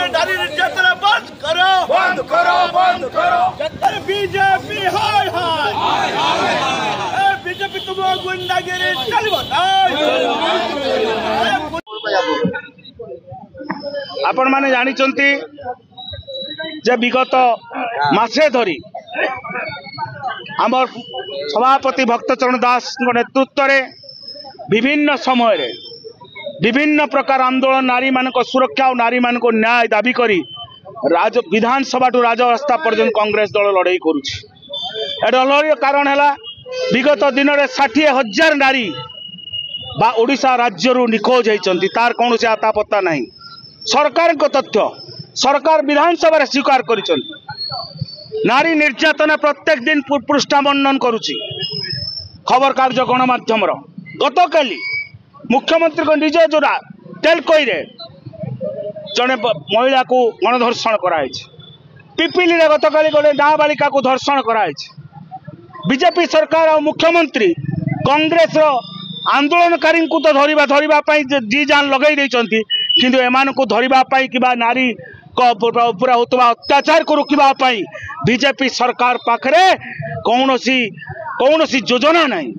नारी निर्यातना बंद करो, बंद करो, बंद करो। बीजेपी हाय हाय, बीजेपी तुम गुंडागिरी चलो आपण माने जानिचंती जे विगत मासे धरी आमर सभापति भक्तचरण दास नेतृत्व में विभिन्न समय विभिन्न प्रकार आंदोलन नारी मान सुरक्षा और नारी मान न्याय दाबी करी विधानसभा टू राजरास्ता पर्यंत कांग्रेस दल लड़ाई करुच्ची। कारण है विगत दिन में 60,000 नारी बा ओडिशा राज्य निखोज होती तार कौन से आता पत्ता नहीं। सरकार को तथ्य सरकार विधानसभा स्वीकार कर नारी निर्यातना प्रत्येक दिन पृष्ठा वर्णन करुच्ची खबर कागज गणमाध्यम गत काली मुख्यमंत्री को निज जोरा टेलकोई जड़े महिला को गणधर्षण कराई पिपिली गत काली गोटे नाबालिका को धर्षण कराई। बीजेपी सरकार और मुख्यमंत्री कांग्रेस आंदोलनकारी को तो धरवाई जी जान लगे किंतु एमान को धरवाई कि नारी पूरा होता अत्याचार को रोकवाई बीजेपी सरकार पाखरे कौन सी योजना नहीं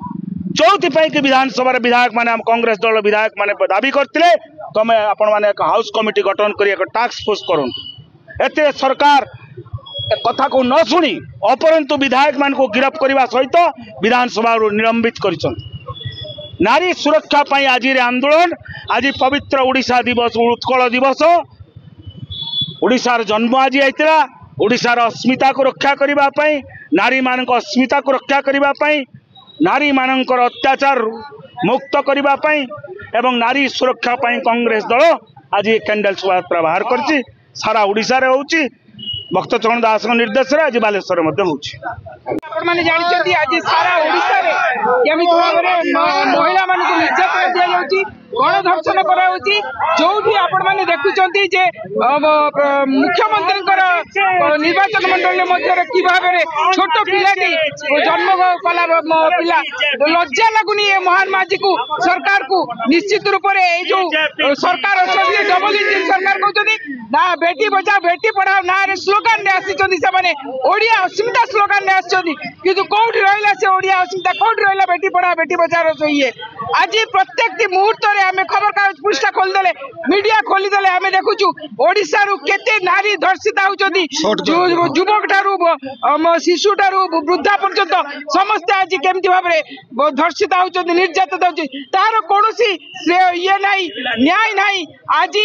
जो कि विधानसभा विधायक माने कांग्रेस दल विधायक माने दाबी करते तुम आपण माने एक हाउस कमिटी गठन कर एक टास्क फोर्स करूँ एते सरकार कथा को न शुणी अपरंतु विधायक मान को गिरफ्त करने सहित विधानसभा निलंबित कर नारी सुरक्षा पाई आज आंदोलन आज पवित्र ओडिशा दिवस उत्कल दिवस ओडिशार जन्म आज आईला ओडिशार अस्मिता को रक्षा करने नारी मान अस्मिता को रक्षा करने नारी मानकर अत्याचार मुक्त करने एवं नारी सुरक्षा पाई कांग्रेस दल आज कैंडल शोभायात्रा बाहर कर सारा ओडिशा रे होउची। भक्तचरण दास निर्देश आज बालेश्वर जानी आज सारा ओडिशा रे केमिति भाबरे महिला मान को निर्यातना दिया जाउची गणधर्षण कराउची जोठी आपण माने देखुचंती जे मुख्यमंत्री निर्वाचन मंडल मध्य कि भाबरे छोट पिलाटी जन्म कला पिला लज्जा लगुनी ए मोहन माझी को सरकार को निश्चित रूप से जो सरकार अच्छी डबल इंजिन सरकार कहते ना बेटी बचाओ बेटी पढ़ाओ ना रे स्लोगान ने आसी से ओडिया अस्मिता स्लोगान ने आसी किंतु कौटी रहा से ओडिया अस्मिता कौटी रहा बेटी पढ़ाओ बेटी बचाओ ये आज प्रत्येक मुहूर्त में आम खबर कागज पृष्ठा खोलीदे मीडिया खोलीदे आम देखुचु ओडिशा केते नारी धर्षित होती युवक ठारू शिशु ठारू वृद्धा पर्यंत समस्त आज केमती भाव में धर्षित होती निर्यातित होती तार कौन ये नहीं न्याय नहीं। आज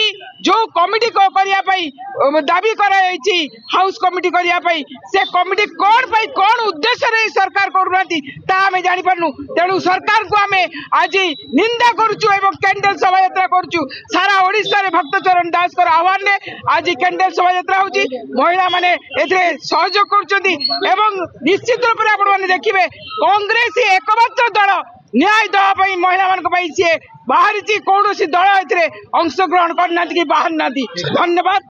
जो कमिटी करने दाबी कराई हाउस कमिटी करने से कमिटी कौन उद्देश्य सरकार करूना आम जापारू तेणु सरकार को आम आज निंदा करुचु एवं कैंडल शोभायात्रा करुचु सारा ओडिशा रे भक्तचरण दास आह्वान ने आज कैंडल शोभायात्रा होची महिला माने एथरे सहयोग करुचंती एवं निश्चित रूप से आपण देखिए कांग्रेस एकमात्र दल न्याय देवाई महिला मान सी बाहरी कौन दल ए अंशग्रहण करना कि बाहर ना। धन्यवाद।